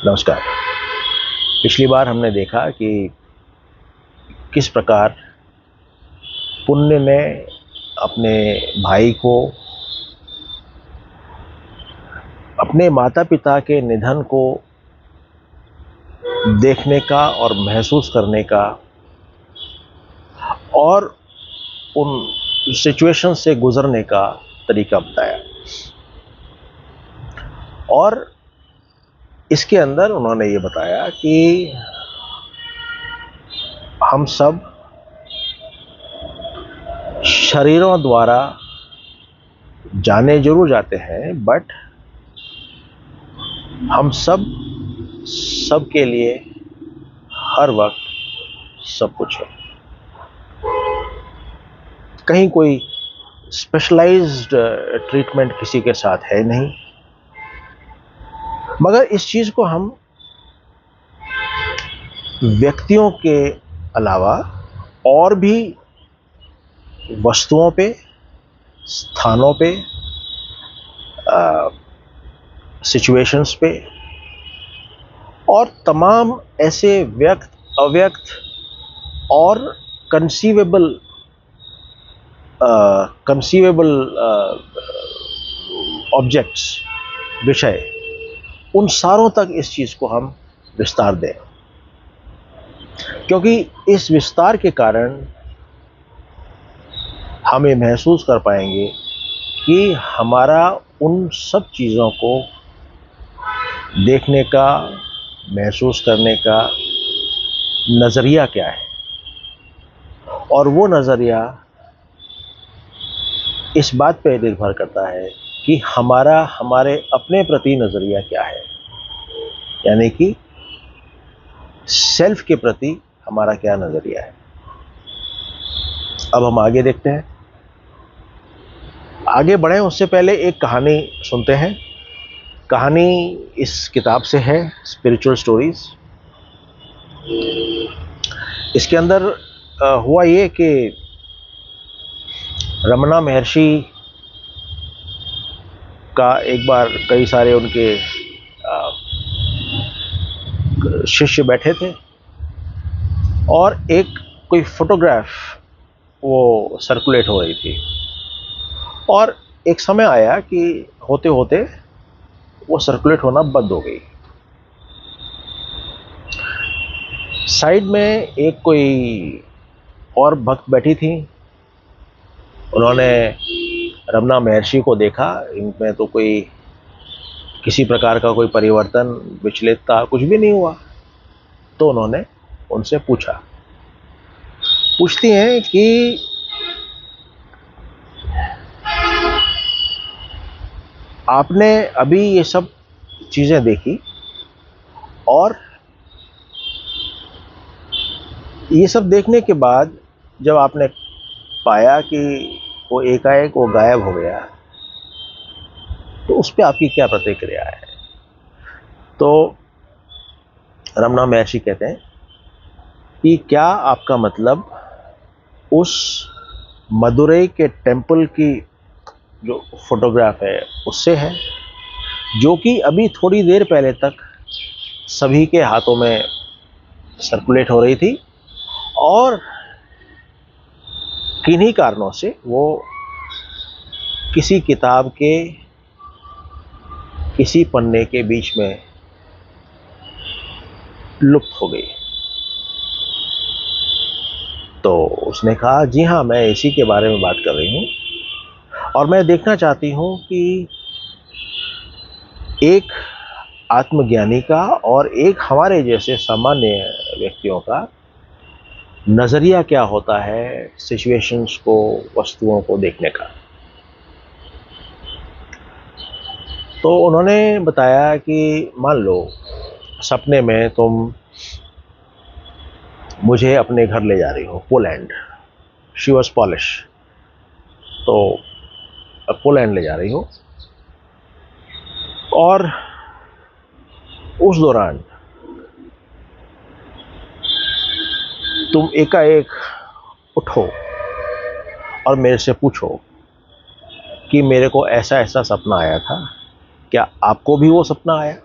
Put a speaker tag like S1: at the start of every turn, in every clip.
S1: नमस्कार। पिछली बार हमने देखा कि किस प्रकार पुण्य ने अपने भाई को अपने माता पिता के निधन को देखने का और महसूस करने का और उन सिचुएशन से गुजरने का तरीका बताया। और इसके अंदर उन्होंने ये बताया कि हम सब शरीरों द्वारा जाने जरूर जाते हैं, बट हम सब के लिए हर वक्त सब कुछ है। कहीं कोई स्पेशलाइज्ड ट्रीटमेंट किसी के साथ है नहीं, मगर इस चीज को हम व्यक्तियों के अलावा और भी वस्तुओं पे, स्थानों पे, सिचुएशंस पे और तमाम ऐसे व्यक्त, अव्यक्त और कंसीवेबल ऑब्जेक्ट्स, विषय, उन सारों तक इस चीज को हम विस्तार दें, क्योंकि इस विस्तार के कारण हम ये महसूस कर पाएंगे कि हमारा उन सब चीज़ों को देखने का, महसूस करने का नज़रिया क्या है, और वो नज़रिया इस बात पे निर्भर करता है कि हमारा हमारे अपने प्रति नज़रिया क्या है, यानी कि सेल्फ के प्रति हमारा क्या नज़रिया है। अब हम आगे देखते हैं। आगे बढ़ें उससे पहले एक कहानी सुनते हैं। कहानी इस किताब से है, स्पिरिचुअल स्टोरीज। इसके अंदर हुआ ये कि रमना महर्षि का एक बार कई सारे उनके शिष्य बैठे थे और एक कोई फोटोग्राफ वो सर्कुलेट हो रही थी, और एक समय आया कि होते होते वो सर्कुलेट होना बंद हो गई। साइड में एक कोई और भक्त बैठी थी। उन्होंने रमना महर्षि को देखा, इनमें तो कोई किसी प्रकार का कोई परिवर्तन, विचलितता कुछ भी नहीं हुआ। तो उन्होंने उनसे पूछती हैं कि आपने अभी ये सब चीजें देखी और ये सब देखने के बाद जब आपने पाया कि वो एकाएक वो गायब हो गया, तो उस पर आपकी क्या प्रतिक्रिया है? तो रमना महर्षि कहते हैं कि क्या आपका मतलब उस मदुरई के टेम्पल की जो फोटोग्राफ है उससे है, जो कि अभी थोड़ी देर पहले तक सभी के हाथों में सर्कुलेट हो रही थी और किन्हीं कारणों से वो किसी किताब के किसी पन्ने के बीच में लुप्त हो गई? तो उसने कहा, जी हाँ, मैं इसी के बारे में बात कर रही हूँ और मैं देखना चाहती हूँ कि एक आत्मज्ञानी का और एक हमारे जैसे सामान्य व्यक्तियों का नज़रिया क्या होता है सिचुएशंस को, वस्तुओं को देखने का। तो उन्होंने बताया कि मान लो सपने में तुम मुझे अपने घर ले जा रही हो, पोलैंड। She was polish. तो पोलैंड ले जा रही हो और उस दौरान तुम एकाएक उठो और मेरे से पूछो कि मेरे को ऐसा ऐसा सपना आया था, क्या आपको भी वो सपना आया?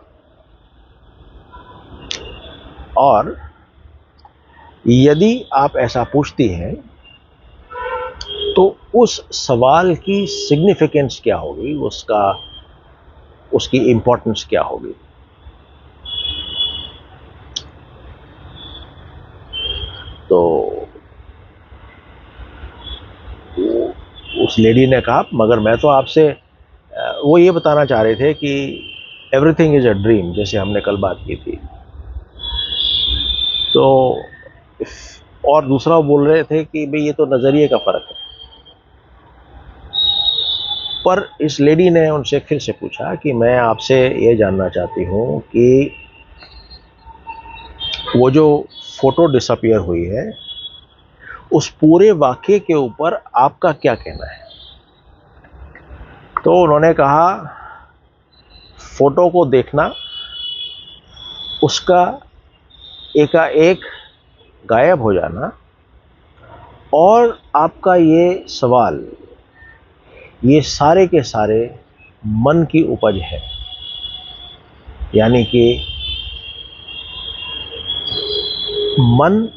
S1: और यदि आप ऐसा पूछती हैं तो उस सवाल की सिग्निफिकेंस क्या होगी, उसकी इम्पोर्टेंस क्या होगी। तो उस लेडी ने कहा, मगर मैं तो आपसे, वो ये बताना चाह रहे थे कि एवरीथिंग इज अ ड्रीम, जैसे हमने कल बात की थी। तो और दूसरा वो बोल रहे थे कि भाई ये तो नज़रिए का फ़र्क है। पर इस लेडी ने उनसे फिर से पूछा कि मैं आपसे ये जानना चाहती हूँ कि वो जो फोटो डिसअपियर हुई है, उस पूरे वाक़ये के ऊपर आपका क्या कहना है। तो उन्होंने कहा, फोटो को देखना, उसका एकाएक गायब हो जाना, और आपका ये सवाल, ये सारे के सारे मन की उपज है। यानी कि मन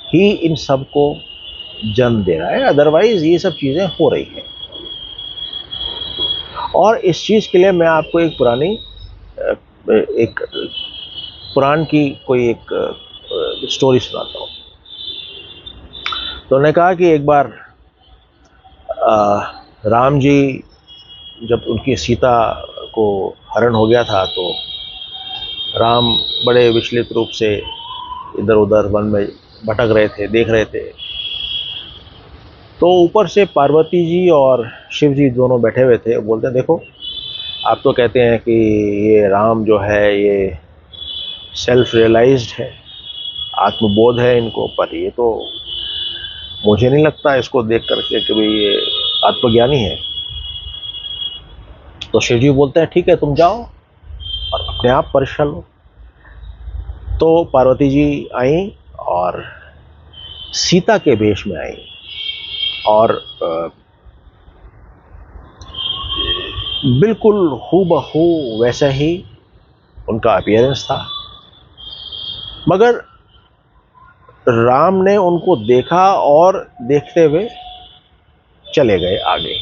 S1: ही इन सब को जन्म दे रहा है, अदरवाइज ये सब चीज़ें हो रही हैं। और इस चीज़ के लिए मैं आपको एक पुराण की कोई एक स्टोरी सुनाता हूँ। तो उन्होंने कहा कि एक बार राम जी, जब उनकी सीता को हरण हो गया था, तो राम बड़े विचलित रूप से इधर उधर वन में भटक रहे थे, देख रहे थे। तो ऊपर से पार्वती जी और शिव जी दोनों बैठे हुए थे। बोलते हैं, देखो, आप तो कहते हैं कि ये राम जो है ये सेल्फ रियलाइज्ड है, आत्मबोध है इनको, पर ये तो मुझे नहीं लगता इसको देख करके कि भाई ये आत्मज्ञानी है। तो शिव जी बोलते हैं, ठीक है, तुम जाओ और अपने आप परीक्षा लो। तो पार्वती जी आई और सीता के वेश में आई, और बिल्कुल हूबहू वैसा ही उनका अपीयरेंस था। मगर राम ने उनको देखा और देखते हुए चले गए आगे।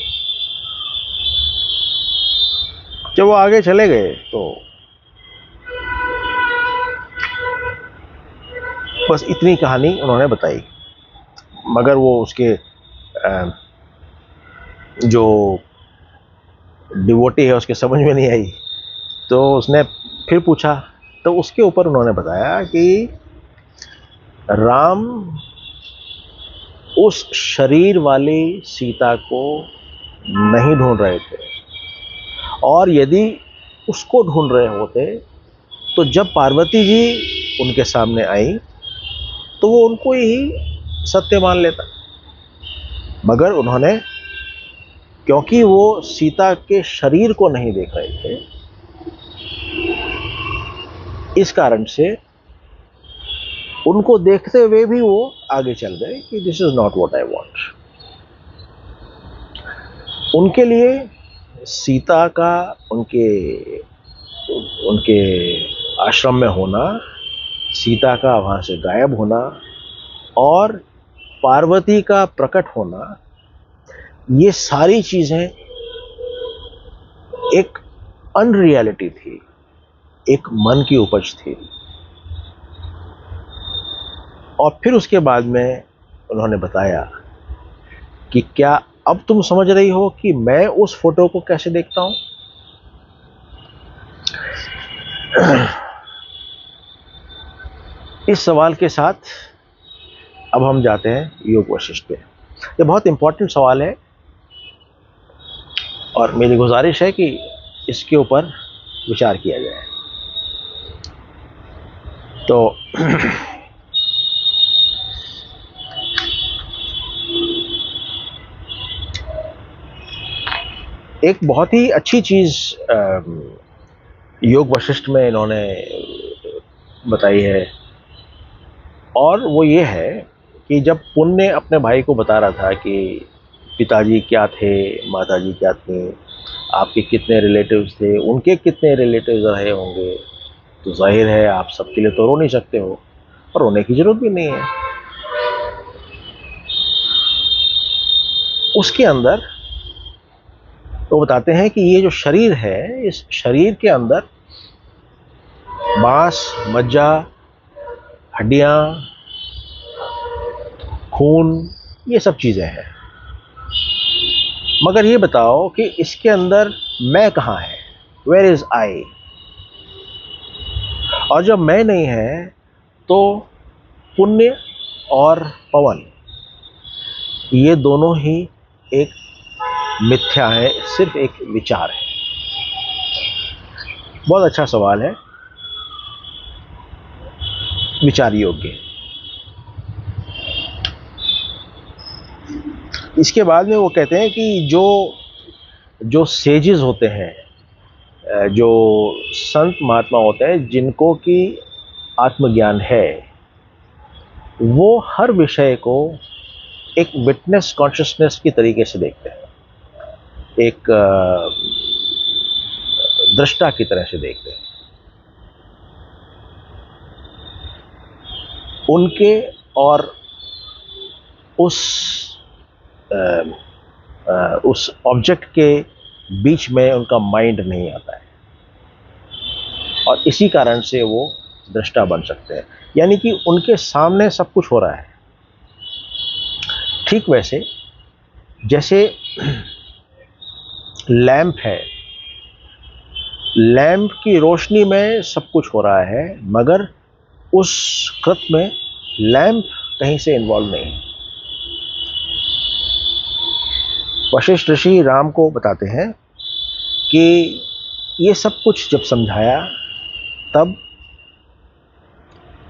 S1: जब वो आगे चले गए तो बस इतनी कहानी उन्होंने बताई। मगर वो उसके जो डिवोटी है उसके समझ में नहीं आई। तो उसने फिर पूछा, तो उसके ऊपर उन्होंने बताया कि राम उस शरीर वाली सीता को नहीं ढूंढ रहे थे, और यदि उसको ढूंढ रहे होते तो जब पार्वती जी उनके सामने आई तो वो उनको ही सत्य मान लेता। मगर उन्होंने, क्योंकि वो सीता के शरीर को नहीं देख रहे थे, इस कारण से उनको देखते हुए भी वो आगे चल गए कि this is not what I want. उनके लिए सीता का उनके उनके आश्रम में होना, सीता का वहां से गायब होना, और पार्वती का प्रकट होना, ये सारी चीजें एक अनरियलिटी थी, एक मन की उपज थी। और फिर उसके बाद में उन्होंने बताया कि क्या अब तुम समझ रही हो कि मैं उस फोटो को कैसे देखता हूं। इस सवाल के साथ अब हम जाते हैं योग वशिष्ठ पे। ये बहुत इंपॉर्टेंट सवाल है और मेरी गुजारिश है कि इसके ऊपर विचार किया जाए। तो एक बहुत ही अच्छी चीज योग वशिष्ठ में इन्होंने बताई है, और वो ये है कि जब पुण्य अपने भाई को बता रहा था कि पिताजी क्या थे, माताजी क्या थे, आपके कितने रिलेटिव्स थे, उनके कितने रिलेटिव्स रहे होंगे, तो जाहिर है आप सबके लिए तो रो नहीं सकते हो, और रोने की जरूरत भी नहीं है। उसके अंदर वो बताते हैं कि ये जो शरीर है, इस शरीर के अंदर मांस, मज्जा, हड्डियां, खून, ये सब चीजें हैं। मगर ये बताओ कि इसके अंदर मैं कहाँ है? Where is I? और जब मैं नहीं है तो पुण्य और पवन, ये दोनों ही एक मिथ्या है, सिर्फ एक विचार है। बहुत अच्छा सवाल है, विचार योग्य। इसके बाद में वो कहते हैं कि जो जो सेजेस होते हैं, जो संत महात्मा होते हैं, जिनको कि आत्मज्ञान है, वो हर विषय को एक विटनेस कॉन्शियसनेस की तरीके से देखते हैं, एक दृष्टा की तरह से देखते हैं। उनके और उस ऑब्जेक्ट के बीच में उनका माइंड नहीं आता है, और इसी कारण से वो दृष्टा बन सकते हैं, यानी कि उनके सामने सब कुछ हो रहा है। ठीक वैसे जैसे लैंप है, लैंप की रोशनी में सब कुछ हो रहा है, मगर उस कृत में लैंप कहीं से इन्वॉल्व नहीं है। वशिष्ठ ऋषि राम को बताते हैं कि ये सब कुछ जब समझाया, तब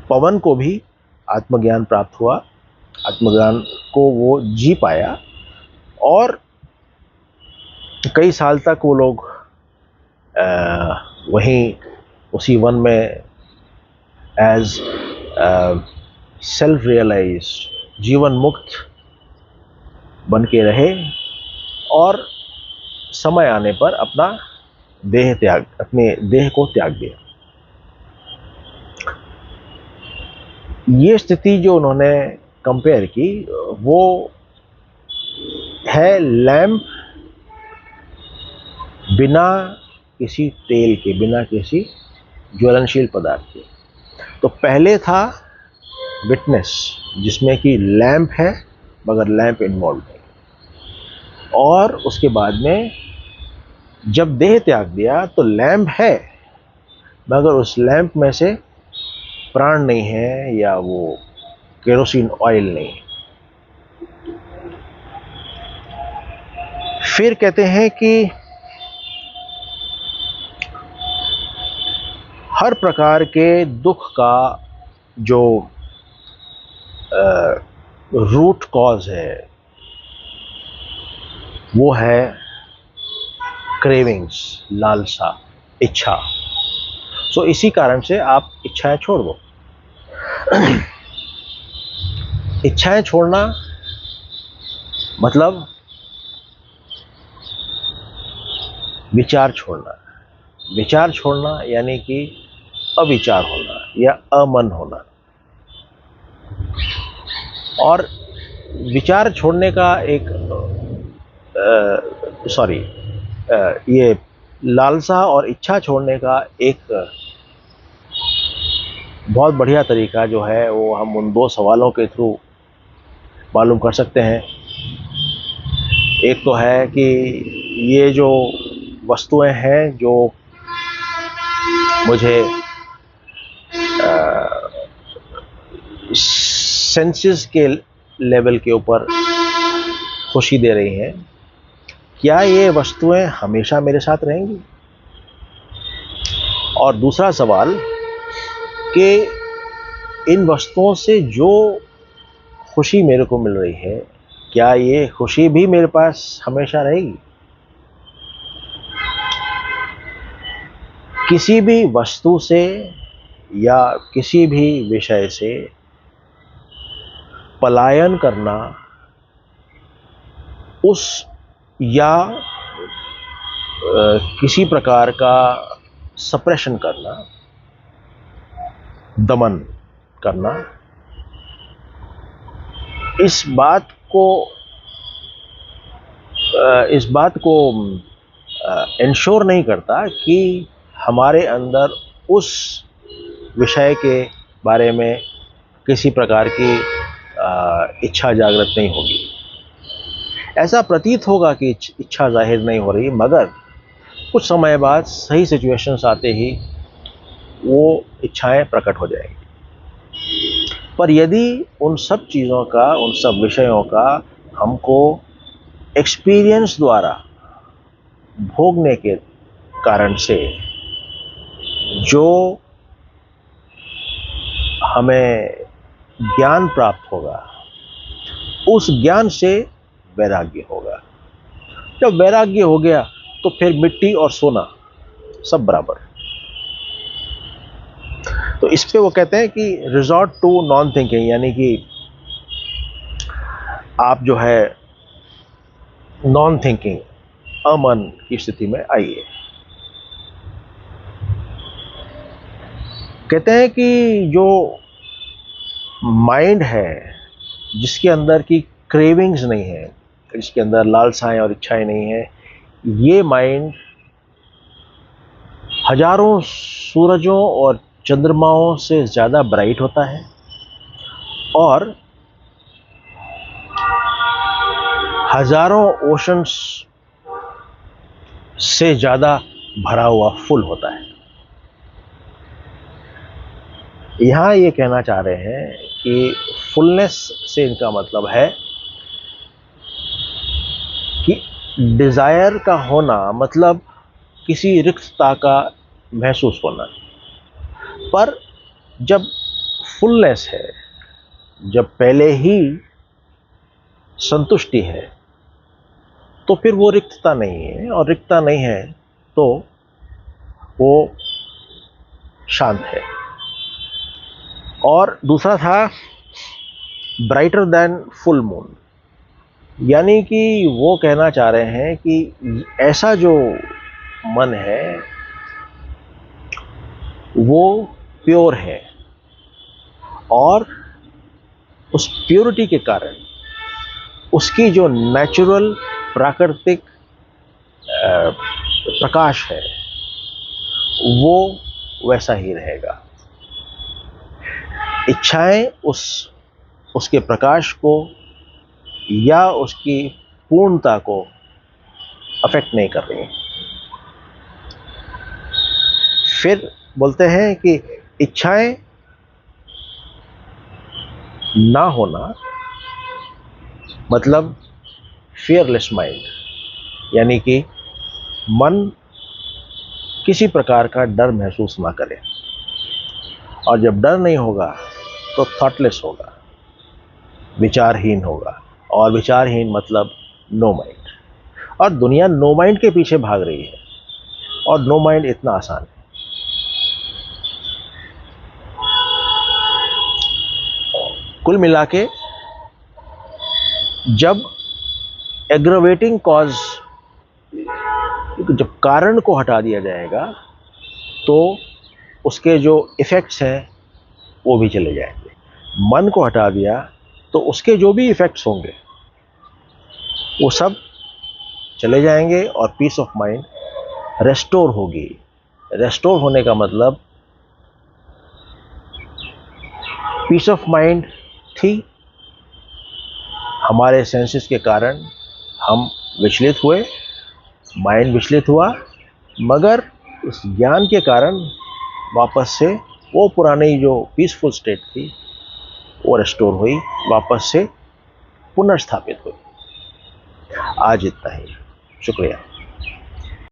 S1: पवन को भी आत्मज्ञान प्राप्त हुआ, आत्मज्ञान को वो जी पाया, और कई साल तक वो लोग वहीं उसी वन में एज सेल्फ रियलाइज्ड, जीवन मुक्त बन के रहे, और समय आने पर अपने देह को त्याग दिया। ये स्थिति जो उन्होंने कंपेयर की, वो है लैंप बिना किसी तेल के, बिना किसी ज्वलनशील पदार्थ के। तो पहले था विटनेस, जिसमें कि लैंप है मगर लैंप इन्वॉल्व नहीं, और उसके बाद में जब देह त्याग दिया तो लैंप है, मगर उस लैंप में से प्राण नहीं है, या वो केरोसिन ऑयल नहीं है। फिर कहते हैं कि हर प्रकार के दुख का जो रूट कॉज है, वो है क्रेविंग्स, लालसा, इच्छा। सो इसी कारण से आप इच्छाएं छोड़ दो। इच्छाएं छोड़ना मतलब विचार छोड़ना। विचार छोड़ना यानी कि अविचार होना या अमन होना। और विचार छोड़ने का एक ये लालसा और इच्छा छोड़ने का एक बहुत बढ़िया तरीका जो है, वो हम उन दो सवालों के थ्रू मालूम कर सकते हैं। एक तो है कि ये जो वस्तुएं हैं जो मुझे सेंसेस के लेवल के ऊपर खुशी दे रही हैं, क्या ये वस्तुएं हमेशा मेरे साथ रहेंगी? और दूसरा सवाल कि इन वस्तुओं से जो खुशी मेरे को मिल रही है, क्या ये खुशी भी मेरे पास हमेशा रहेगी? किसी भी वस्तु से या किसी भी विषय से पलायन करना, उस या किसी प्रकार का सप्रेशन करना, दमन करना इस बात को इंश्योर नहीं करता कि हमारे अंदर उस विषय के बारे में किसी प्रकार की इच्छा जागृत नहीं होगी। ऐसा प्रतीत होगा कि इच्छा जाहिर नहीं हो रही, मगर कुछ समय बाद सही सिचुएशंस आते ही वो इच्छाएं प्रकट हो जाएंगी। पर यदि उन सब चीज़ों का, उन सब विषयों का हमको एक्सपीरियंस द्वारा भोगने के कारण से जो हमें ज्ञान प्राप्त होगा, उस ज्ञान से वैराग्य होगा। जब वैराग्य हो गया तो फिर मिट्टी और सोना सब बराबर। तो इस पे वो कहते हैं कि रिजॉर्ट टू नॉन थिंकिंग, यानी कि आप जो है नॉन थिंकिंग, अमन की स्थिति में आइए। कहते हैं कि जो माइंड है, जिसके अंदर की क्रेविंग्स नहीं है, जिसके अंदर लालसाएं और इच्छाएं नहीं है, ये माइंड हजारों सूरजों और चंद्रमाओं से ज़्यादा ब्राइट होता है और हजारों ओशंस से ज़्यादा भरा हुआ फुल होता है। यहाँ ये कहना चाह रहे हैं कि फुलनेस से इनका मतलब है कि डिज़ायर का होना मतलब किसी रिक्तता का महसूस होना। पर जब फुलनेस है, जब पहले ही संतुष्टि है, तो फिर वो रिक्तता नहीं है, और रिक्तता नहीं है तो वो शांत है। और दूसरा था ब्राइटर देन फुल मून, यानी कि वो कहना चाह रहे हैं कि ऐसा जो मन है वो प्योर है, और उस प्योरिटी के कारण उसकी जो नेचुरल प्राकृतिक प्रकाश है वो वैसा ही रहेगा। इच्छाएं उसके प्रकाश को या उसकी पूर्णता को अफेक्ट नहीं कर रही। फिर बोलते हैं कि इच्छाएं ना होना मतलब फियरलेस माइंड, यानी कि मन किसी प्रकार का डर महसूस ना करे। और जब डर नहीं होगा तो थॉटलेस होगा, विचारहीन होगा, और विचारहीन मतलब नो माइंड। और दुनिया नो माइंड के पीछे भाग रही है, और नो माइंड इतना आसान है। कुल मिला के जब एग्रवेटिंग कॉज, जब कारण को हटा दिया जाएगा तो उसके जो इफेक्ट्स हैं वो भी चले जाएंगे। मन को हटा दिया तो उसके जो भी इफेक्ट्स होंगे वो सब चले जाएंगे, और पीस ऑफ माइंड रेस्टोर होगी। रेस्टोर होने का मतलब पीस ऑफ माइंड थी, हमारे सेंसेस के कारण हम विचलित हुए, माइंड विचलित हुआ, मगर उस ज्ञान के कारण वापस से वो पुरानी जो पीसफुल स्टेट थी वो रेस्टोर हुई, वापस से पुनर्स्थापित हुई। आज इतना ही, शुक्रिया।